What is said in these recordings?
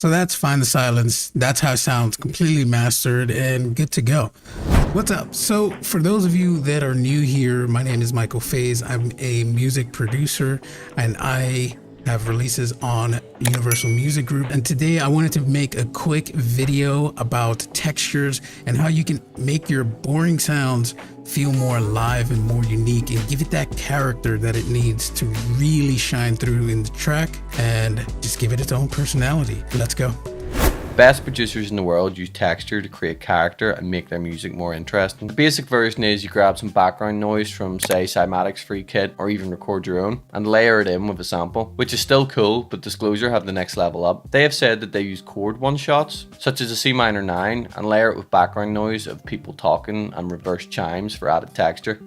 So that's Find the Silence. That's how it sounds, completely mastered and good to go. What's up? So for those of you that are new here, my name is Michael Faze. I'm a music producer and I have releases on Universal Music Group. And today I wanted to make a quick video about textures and how you can make your boring sounds feel more alive and more unique and give it that character that it needs to really shine through in the track and just give it its own personality. Let's go. Best producers in the world use texture to create character and make their music more interesting. The basic version is you grab some background noise from, say, Cymatic's free kit, or even record your own, and layer it in with a sample, which is still cool, but Disclosure have the next level up. They have said that they use chord one-shots, such as a C minor 9, and layer it with background noise of people talking and reverse chimes for added texture.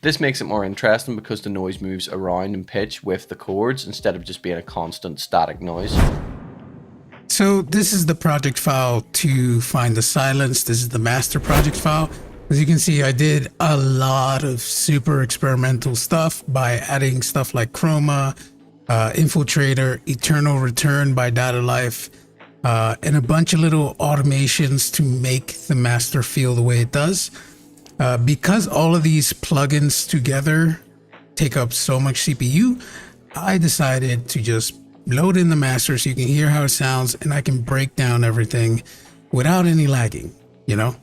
This makes it more interesting because the noise moves around in pitch with the chords instead of just being a constant static noise. So this is the project file to Find the Silence. This is the master project file. As you can see, I did a lot of super experimental stuff by adding stuff like Chroma, Infiltrator, Eternal Return by Dada Life, and a bunch of little automations to make the master feel the way it does. Because all of these plugins together take up so much CPU, I decided to just load in the master so you can hear how it sounds and I can break down everything without any lagging, you know?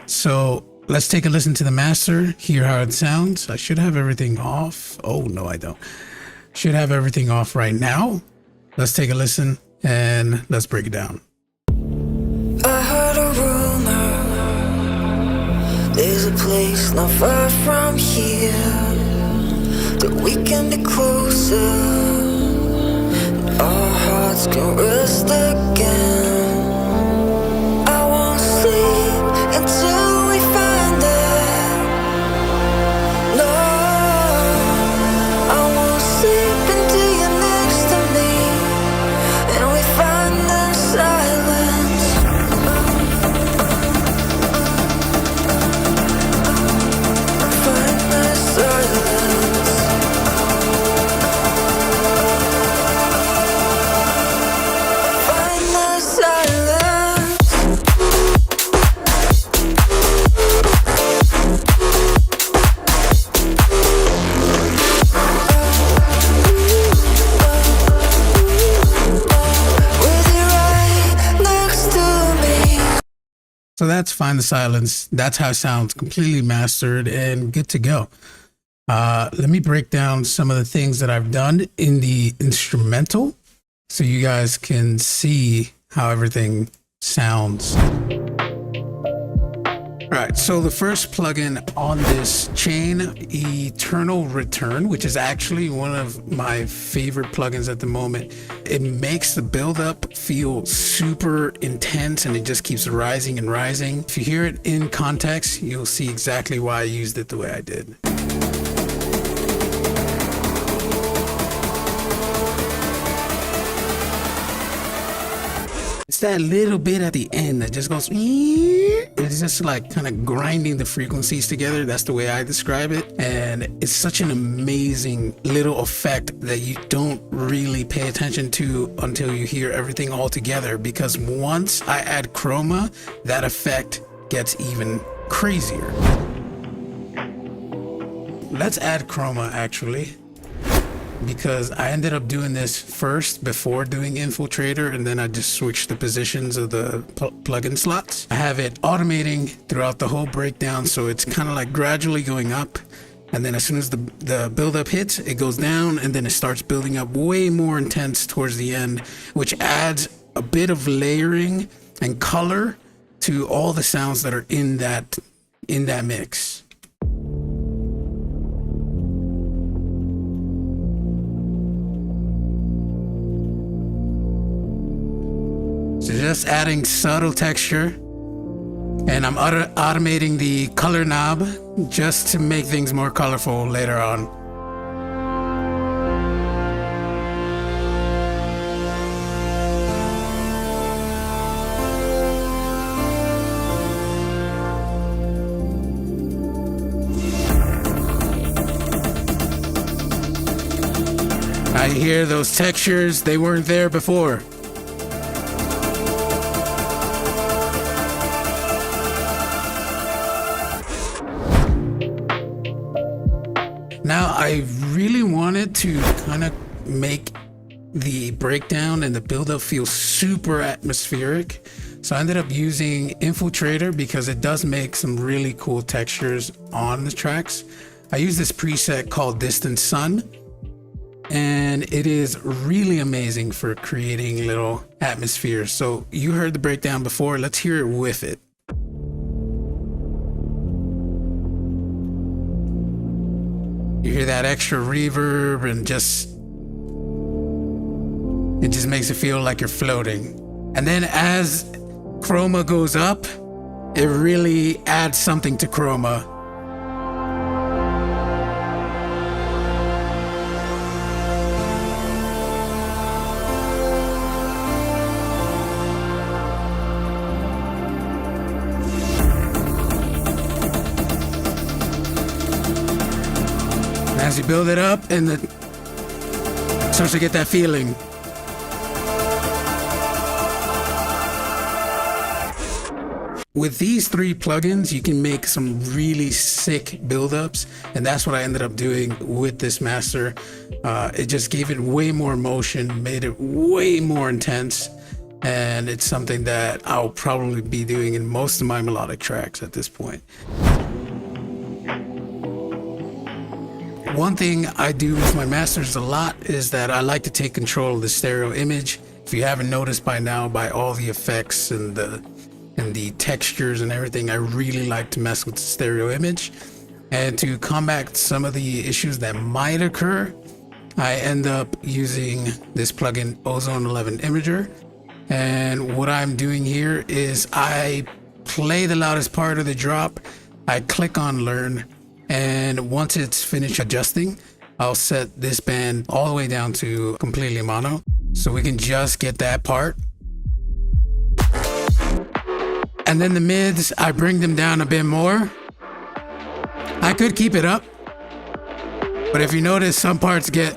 So let's take a listen to the master, hear how it sounds. I should have everything off. Oh, no, I don't. Should have everything off right now. Let's take a listen and let's break it down. I heard a rumor. There's a place not far from here that we can be closer, and our hearts can rest again. I won't sleep until we find it. No, I won't sleep until you're next to me and we find the silence. So that's Find the Silence. That's how it sounds, completely mastered and good to go. Let me break down some of the things that I've done in the instrumental so you guys can see how everything sounds. All right, so the first plugin on this chain, Eternal Return, which is actually one of my favorite plugins at the moment. It makes the build-up feel super intense and it just keeps rising and rising. If you hear it in context, you'll see exactly why I used it the way I did. It's that little bit at the end that just goes, it's just like kind of grinding the frequencies together. That's the way I describe it. And it's such an amazing little effect that you don't really pay attention to until you hear everything all together. Because once I add Chroma, that effect gets even crazier. Let's add Chroma actually, because I ended up doing this first before doing Infiltrator, and then I just switched the positions of the plugin slots. I have it automating throughout the whole breakdown, so it's kind of like gradually going up, and then as soon as the build-up hits, it goes down, and then it starts building up way more intense towards the end, which adds a bit of layering and color to all the sounds that are in that mix. So just adding subtle texture, and I'm automating the color knob just to make things more colorful later on. hear those textures? They weren't there before. Now, I really wanted to kind of make the breakdown and the build-up feel super atmospheric. So I ended up using Infiltrator because it does make some really cool textures on the tracks. I use this preset called Distant Sun, and it is really amazing for creating little atmospheres. So you heard the breakdown before, let's hear it with it. You hear that extra reverb and it just makes it feel like you're floating. And then as Chroma goes up, it really adds something to Chroma. As you build it up and it starts to get that feeling. With these 3 plugins, you can make some really sick buildups, and that's what I ended up doing with this master. It just gave it way more motion, made it way more intense, and it's something that I'll probably be doing in most of my melodic tracks at this point. One thing I do with my masters a lot is that I like to take control of the stereo image. If you haven't noticed by now, by all the effects and the textures and everything, I really like to mess with the stereo image. And to combat some of the issues that might occur, I end up using this plugin, Ozone 11 Imager. And what I'm doing here is I play the loudest part of the drop, I click on Learn, and once it's finished adjusting, I'll set this band all the way down to completely mono, so we can just get that part. And then the mids, I bring them down a bit more. I could keep it up, but if you notice, some parts get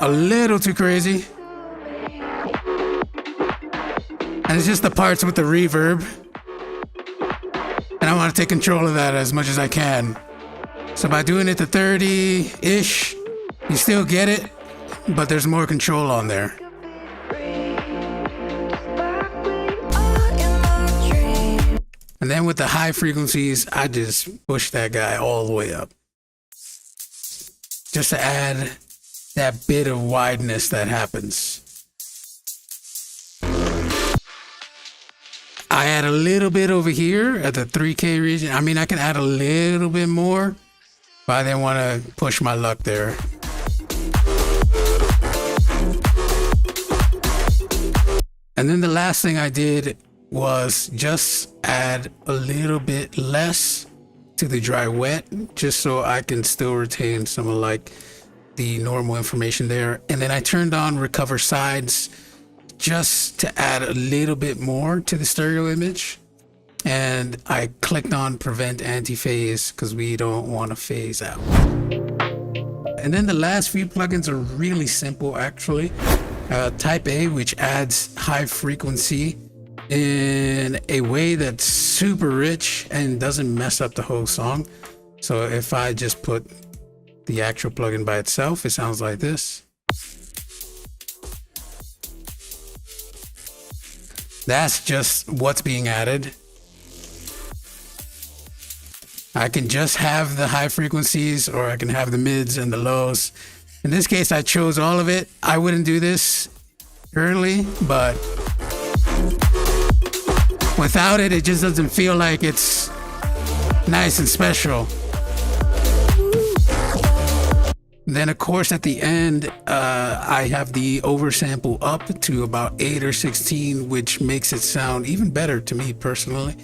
a little too crazy. And it's just the parts with the reverb. And I want to take control of that as much as I can. So by doing it to 30-ish, you still get it, but there's more control on there. And then with the high frequencies, I just push that guy all the way up. Just to add that bit of wideness that happens. I add a little bit over here at the 3K region. I mean, I can add a little bit more, but I didn't want to push my luck there. And then the last thing I did was just add a little bit less to the dry wet, just so I can still retain some of like the normal information there. And then I turned on recover sides just to add a little bit more to the stereo image. And I clicked on prevent anti-phase because we don't want to phase out. And then the last few plugins are really simple actually. Type A, which adds high frequency in a way that's super rich and doesn't mess up the whole song. So if I just put the actual plugin by itself, it sounds like this. That's just what's being added. I can just have the high frequencies, or I can have the mids and the lows. In this case, I chose all of it. I wouldn't do this currently, but without it, it just doesn't feel like it's nice and special. Then of course at the end, I have the oversample up to about 8 or 16, which makes it sound even better to me personally.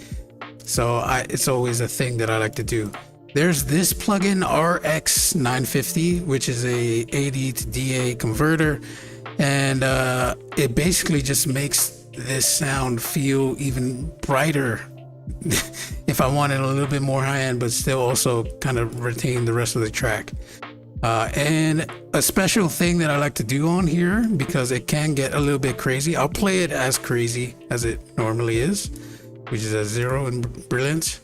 So it's always a thing that I like to do. There's this plugin RX950, which is a AD to DA converter. And it basically just makes this sound feel even brighter if I wanted a little bit more high end, but still also kind of retain the rest of the track. And a special thing that I like to do on here, because it can get a little bit crazy, I'll play it as crazy as it normally is, which is a 0 in brilliance.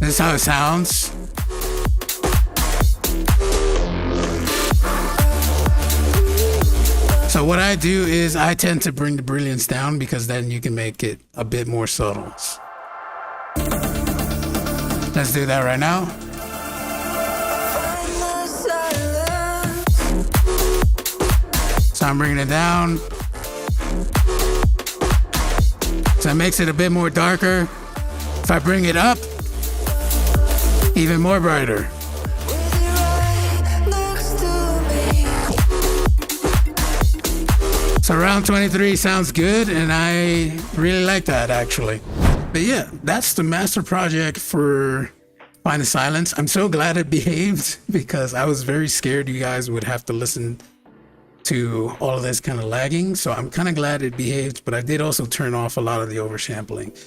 This is how it sounds. So what I do is I tend to bring the brilliance down, because then you can make it a bit more subtle. Let's do that right now. So I'm bringing it down. So it makes it a bit more darker. If I bring it up, even more brighter. So around 23 sounds good, and I really like that actually. But yeah, that's the master project for Find the Silence. I'm so glad it behaved, because I was very scared you guys would have to listen to all of this kind of lagging. So I'm kind of glad it behaved, but I did also turn off a lot of the oversampling.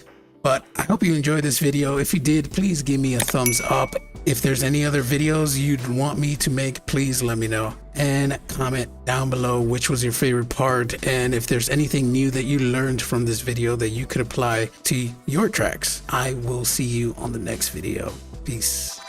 But I hope you enjoyed this video. If you did, please give me a thumbs up. If there's any other videos you'd want me to make, please let me know. And comment down below which was your favorite part, and if there's anything new that you learned from this video that you could apply to your tracks. I will see you on the next video. Peace.